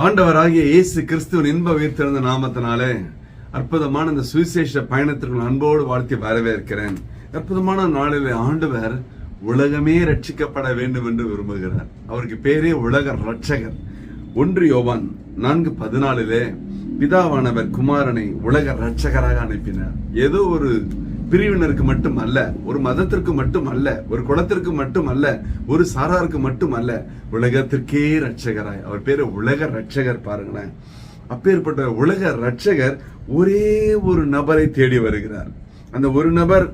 ஆண்டவராகிய இயேசு கிறிஸ்துவின் இன்ப உயிர்த்தெழுந்த நாமத்தினாலே அற்புதமான இந்த சுவிசேஷ பயணத்திற்கு அன்போடு வாழ்த்தி வரவேற்கிறேன். அற்புதமான நாளிலே ஆண்டவர் உலகமே ரட்சிக்கப்பட வேண்டும் என்று விரும்புகிறார். அவருக்கு பேரே உலக ரட்சகர். 1 யோவான் 4:14 பிதாவானவர் குமாரனை உலக ரட்சகராக அனுப்பினார். ஏதோ ஒரு பிரிவினருக்கு மட்டும் அல்ல, ஒரு மதத்திற்கு மட்டும் அல்ல, ஒரு குலத்திற்கு மட்டும் அல்ல, ஒரு சாராருக்கு மட்டும் அல்ல, உலகத்திற்கே ரட்சகராய். அவர் பேரு உலக ரட்சகர். பாருங்களேன், அப்பேற்பட்ட உலக ரட்சகர் ஒரே ஒரு நபரை தேடி வருகிறார். அந்த ஒரு நபர்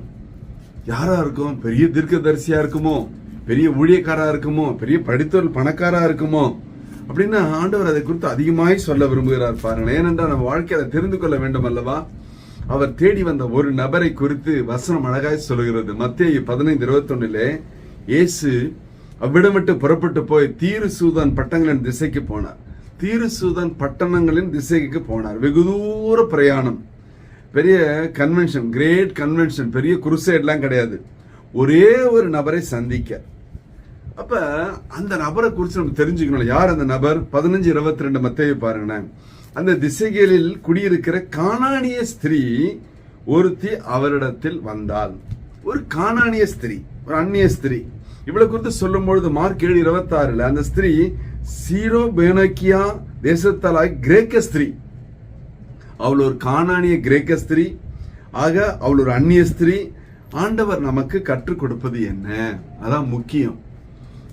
யாரா இருக்கும்? பெரிய தீர்க்கதரிசியா இருக்குமோ, பெரிய ஊழியக்காரா இருக்குமோ, பெரிய படித்தோர் பணக்காரா இருக்குமோ அப்படின்னு ஆண்டவர் அதை குறித்து அதிகமாய் சொல்ல விரும்புகிறார். பாருங்கள், ஏனென்றால் நம்ம வாழ்க்கையை தெரிந்து கொள்ள வேண்டும் அல்லவா? அவர் தேடி வந்த ஒரு நபரை குறித்து வசனம் அழகாய் சொல்லுகிறது. மத்தேயு 15:21 இயேசு அவ்விடம் விட்டு புறப்பட்டு போய் தீரு சூதான் பட்டணங்களின் திசைக்கு போனார். தீரு சூதான் பட்டணங்களின் திசைக்கு போனார். வெகு தூர பிரயாணம். பெரிய கன்வென்ஷன், கிரேட் கன்வென்ஷன், பெரிய குருசைட்லாம் கிடையாது. ஒரே ஒரு நபரை சந்திக்க. அப்ப அந்த நபரை குறித்து நம்ம தெரிஞ்சுக்கணும். யார் அந்த நபர்? 15:22 மத்தேயு பாருங்களேன். அந்த திசைகளில் குடியிருக்கிற கானானிய ஸ்திரீ ஒருத்தி அவரிடத்தில் வந்தாள். ஒரு கானானிய ஸ்திரீ, ஒரு அந்நிய ஸ்திரீ. இவ்வளவு குறித்து சொல்லும் பொழுது மார்க் 7:26 அந்த ஸ்திரீ சீரோபேனோக்கியா தேசத்தாலாய் கிரேக்க ஸ்திரீ. அவள் ஒரு கானானிய கிரேக்க ஸ்திரீ. ஆக அவள் ஒரு அந்நிய ஸ்திரீ. ஆண்டவர் நமக்கு கற்றுக் கொடுப்பது என்ன? அதான் முக்கியம்.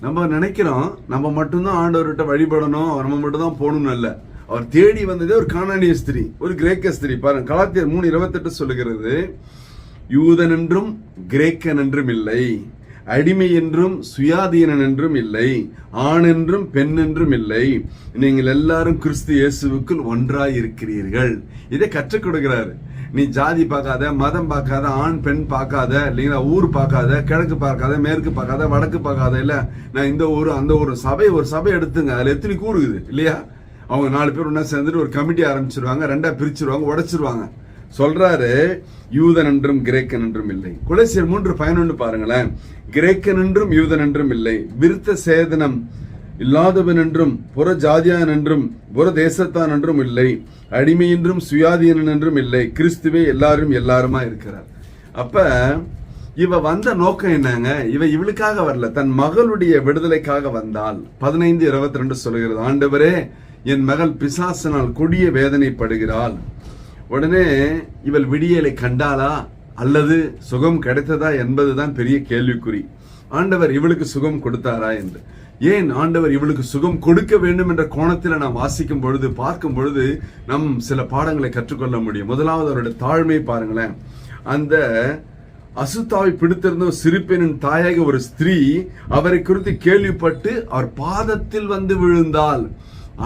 நம்ம நினைக்கிறோம் நம்ம மட்டும்தான் ஆண்டவர்கிட்ட வழிபடணும், நம்ம மட்டும் தான் போகணும்னு அல்ல. அவர் தேடி வந்ததே ஒரு கானானிய ஸ்திரீ, ஒரு கிரேக்க ஸ்திரீ. பாருங்க, கலாத்தியர் 3:28 சொல்லுகிறது, யூதன் என்றும் கிரேக்கன் என்றும் இல்லை, அடிமை என்றும் சுயாதீனன் என்றும் இல்லை, ஆண் என்றும் பெண் என்றும் இல்லை, நீங்கள் எல்லாரும் கிறிஸ்து இயேசுவுக்குள் ஒன்றாய் இருக்கிறீர்கள். இதை கற்றுக் கொடுக்கிறாரு. நீ ஜாதி பார்க்காத, மதம் பார்க்காத, ஆண் பெண் பார்க்காத, இல்லைங்களா, ஊர் பார்க்காத, கிழக்கு பார்க்காத, மேற்கு பார்க்காத, வடக்கு பார்க்காத, இல்ல நான் இந்த ஊரு அந்த ஊர் சபை, ஒரு சபை எடுத்துங்க. அதுல எத்தனை கூறுகுது இல்லையா? அவங்க 4 பேர் ஒன்னா சேர்ந்துட்டு ஒரு கமிட்டி ஆரம்பிச்சிருவாங்க, 2ஆ பிரிச்சிருவாங்க, உடைச்சிருவாங்க. சொல்றாரு, யூதன் என்றும் கிரேக்கன் என்றும் இல்லை. கொலோசியர் 3:11 பாருங்களேன். கிரேக்கன் என்றும் யூதன் என்றும் இல்லை, விருத்த சேதனம் இல்லாதவன் என்றும் புற ஜாதியான் என்றும் புற தேசத்தான் என்றும் இல்லை, அடிமை என்றும் சுயாதீனன் என்றும் இல்லை, கிறிஸ்துவே எல்லாரும் எல்லாருமா இருக்கிறார். அப்ப இவ வந்த நோக்கம் என்னங்க? இவளுக்காக வரல, தன் மகளுடைய விடுதலைக்காக வந்தால். 15:22 சொல்லுகிறது, ஆண்டவரே என் மகள் பிசாசினால் கொடிய வேதனைப்படுகிறாள். உடனே இவள் விடியலை கண்டாளா அல்லது சுகம் கிடைத்ததா என்பதுதான் பெரிய கேள்விக்குறி. ஆண்டவர் இவளுக்கு சுகம் கொடுத்தாரா என்று. ஏன் ஆண்டவர் இவளுக்கு சுகம் கொடுக்க வேண்டும் என்ற கோணத்தில் நாம் வாசிக்கும் பொழுது, பார்க்கும் பொழுது நம் சில பாடங்களை கற்றுக்கொள்ள முடியும். முதலாவது அவருடைய தாழ்மை பாருங்களேன். அந்த அசுத்தாவை பிடித்திருந்த சிறுபெண்ணின் தாயாக ஒரு ஸ்திரீ அவரை குறித்து கேள்விப்பட்டு அவர் பாதத்தில் வந்து விழுந்தாள்.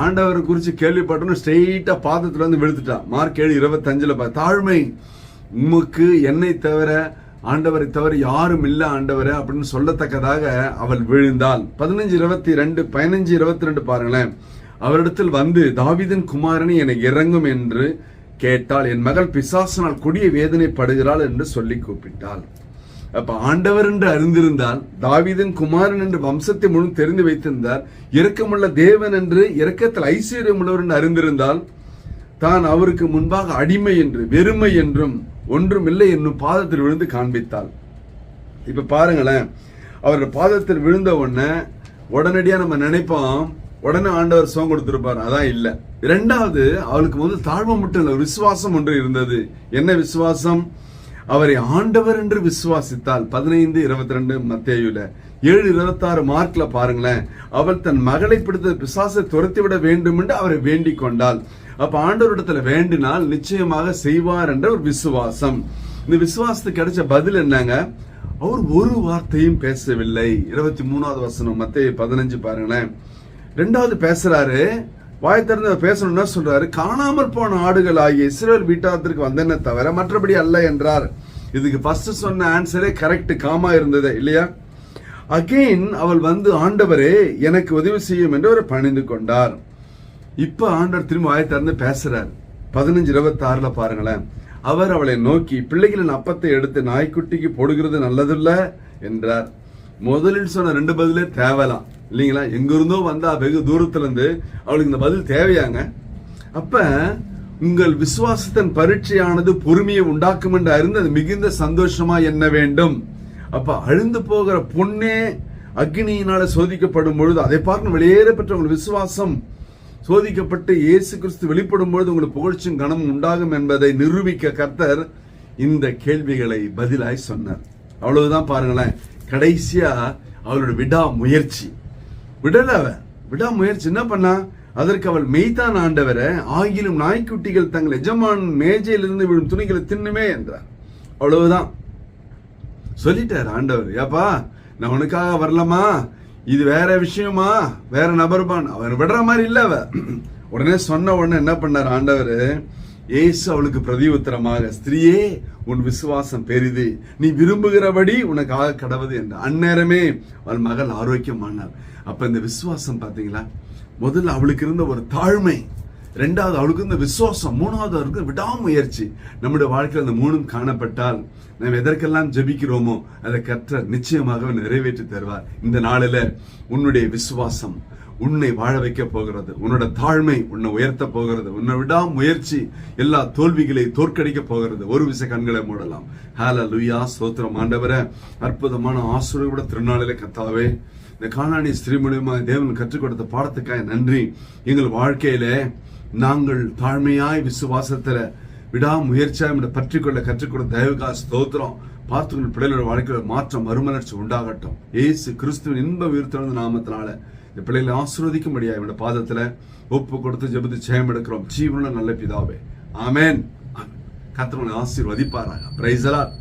ஆண்டவரை குறித்து கேள்விப்பட்டோன்னு ஸ்ட்ரெயிட்டா பாதத்துல வந்து விழுத்துட்டா. மார்க் 7:25 தாழ்மை. உமக்கு என்னை தவிர, ஆண்டவரை தவிர யாரும் இல்ல ஆண்டவரே அப்படின்னு சொல்லத்தக்கதாக அவள் விழுந்தாள். 15:22 பாருங்களேன். அவரிடத்தில் வந்து தாவீதின் குமாரனை எனக்கு இறங்கும் என்று கேட்டாள். என் மகள் பிசாசினால் கொடிய வேதனைப்படுகிறாள் என்று சொல்லி கூப்பிட்டாள். அப்ப ஆண்டவர் என்று அறிந்திருந்தால், தாவீதின் குமாரன் என்று வம்சத்தை முழு தெரிந்து வைத்திருந்தார், இரக்கமுள்ள தேவன் என்று, இரக்கத்தில் ஐஸ்வர்யம் உள்ளவர் என்று அறிந்திருந்தால், தான் அவருக்கு முன்பாக அடிமை என்று, வெறுமை என்றும் ஒன்றும் இல்லை என்னும் பாதத்தில் விழுந்து காண்பித்தாள். இப்ப பாருங்களேன், அவருடைய பாதத்தில் விழுந்த உடனடியா நம்ம நினைப்போம் உடனே ஆண்டவர் சுகம் கொடுத்திருப்பார். அதான் இல்ல. இரண்டாவது, அவளுக்கு முதல் தாழ்வு மட்டும் இல்ல, விசுவாசம் ஒன்று இருந்தது. என்ன விசுவாசம்? அவரை ஆண்டவர் என்று விசுவாசித்தால். 15:22 மத்தேயுல. 7:26 மார்க்ல பாருங்களேன். அவள் தன் மகளை பிடித்த பிசாசை துரத்திவிட வேண்டும் என்று அவரை வேண்டிக் கொண்டாள். அப்ப ஆண்டவரிடத்துல வேண்டினால் நிச்சயமாக செய்வார் என்ற ஒரு விசுவாசம். இந்த விசுவாசத்துக்கு கிடைச்ச பதில் என்னங்க? அவர் ஒரு வார்த்தையும் பேசவில்லை. 23வது வசனம் மத்தேயு 15 பாருங்களேன். 2வது பேசுறாரு, வாய் திறந்து பேசணும்னா சொல்றாரு, காணாமல் போன ஆடுகள் ஆகிய இஸ்ரவேல் வீட்டாத்திற்கு வந்தன தவிர மற்றபடி அல்ல என்றார். இதுக்கு ஃபர்ஸ்ட் சொன்ன ஆன்சரே கரெக்ட், காமா இருந்தது இல்லையா? அகெயின் அவள் வந்து ஆண்டவரே எனக்கு உதவி செய்யும் என்று அவர் பணிந்து கொண்டார். இப்ப ஆண்டவர் திரும்ப வாய் திறந்து பேசுறார். 15:26 பாருங்களேன். அவர் அவளை நோக்கி, பிள்ளைகளின் அப்பத்தை எடுத்து நாய்க்குட்டிக்கு போடுகிறது நல்லதில்ல என்றார். முதலில் சொன்ன 2 பதிலே தேவலாம் இல்லைங்களா? எங்க இருந்தோ வந்தா வெகு தூரத்துல இருந்து அவளுக்கு இந்த பதில் தேவையாங்க. அப்ப உங்கள் விசுவாசத்தின் பரீட்சையானது பொறுமையை உண்டாக்கும் என்று அறிந்து அது மிகுந்த சந்தோஷமா என்ன வேண்டும். அப்ப அழிந்து போகிற பொண்ணே அக்னியினால சோதிக்கப்படும் பொழுது அதை பார்க்க வெளியேறப்பட்ட உங்கள் விசுவாசம் சோதிக்கப்பட்டு இயேசு கிறிஸ்து வெளிப்படும் பொழுது உங்களுக்கு புகழ்ச்சியும் கனமும் உண்டாகும் என்பதை நிரூபிக்க கர்த்தர் இந்த கேள்விகளை பதிலாய் சொன்னார். அவ்வளவுதான். பாருங்களேன், கடைசியா அவளோட விடாமுயற்சி என்ன பண்ணா, அதற்கு அவள் மெய்தான் ஆண்டவரை, ஆகிலும் நாய்க்குட்டிகள் தங்கள் எஜமான் மேஜையிலிருந்து விழும் துணிகளை தின்னுமே என்றார். அவ்வளவுதான் சொல்லிட்டார் ஆண்டவர். ஏப்பா நான் உனக்காக வரலாமா, இது வேற விஷயமா, வேற நபர்பான், அவன் விடுற மாதிரி இல்ல. அவ உடனே சொன்ன உடனே என்ன பண்ணார் ஆண்டவர், ஏசு அவளுக்கு பிரதி உத்தரமாக, ஸ்திரீயே உன் விசுவாசம் பெரிது, நீ விரும்புகிறபடி உனக்காக கடவுது என்று. அந்நேரமே அவள் மகள் ஆரோக்கியமானார். அப்ப இந்த விசுவாசம் பாத்தீங்களா, முதல்ல அவளுக்கு இருந்த ஒரு தாழ்மை, 2வது அவளுக்கு இருந்த விசுவாசம், 3வது அவருக்கு விடாமுயற்சி. நம்முடைய வாழ்க்கையில் அந்த 3ம் காணப்பட்டால் நாம் எதற்கெல்லாம் ஜெபிக்கிறோமோ அதை கர்த்தர் நிச்சயமாக நிறைவேற்றி தருவார். இந்த நாளில உன்னுடைய விசுவாசம் உன்னை வாழ வைக்க போகிறது, உன்னோட தாழ்மை உன்னை உயர்த்த போகிறது, உன்னை விடாமுயற்சி எல்லா தோல்விகளை தோற்கடிக்க போகிறது. ஒரு விசை கண்களை மூடலாம். ஹல்லேலூயா, ஸ்தோத்திரம் ஆண்டவரே. அற்புதமான ஆசீர்வாத திருநாளிலே கர்த்தாவே, இந்த கானானிய ஸ்திரீ மூலமா தேவன் கற்றுக் கொடுத்த பாடத்துக்காக நன்றி. எங்கள் வாழ்க்கையில நாங்கள் தாழ்மையாய் விசுவாசத்துல விடாமுயற்சியாய் பற்றிக்கொள்ள கற்றுக் கொடுத்த தயவுக்காக ஸ்தோத்திரம். பார்த்துக்கொண்டு பிள்ளைகளோட வாழ்க்கையில மாற்றம் மறுமலர்ச்சி உண்டாகட்டும். இயேசு கிறிஸ்துவின் இன்ப உயிர்த்தெழுந்த நாமத்தினால இந்த பிள்ளைகளை ஆசீர்வதிக்கும்படியா இவனோட பாதத்துல ஒப்பு கொடுத்து ஜெபித்து ஜெயம் எடுக்கிறோம். ஜீவனுள்ள நல்ல பிதாவே, ஆமென். கர்த்தர் உங்களை ஆசீர்வதிப்பாராக. Praise the Lord.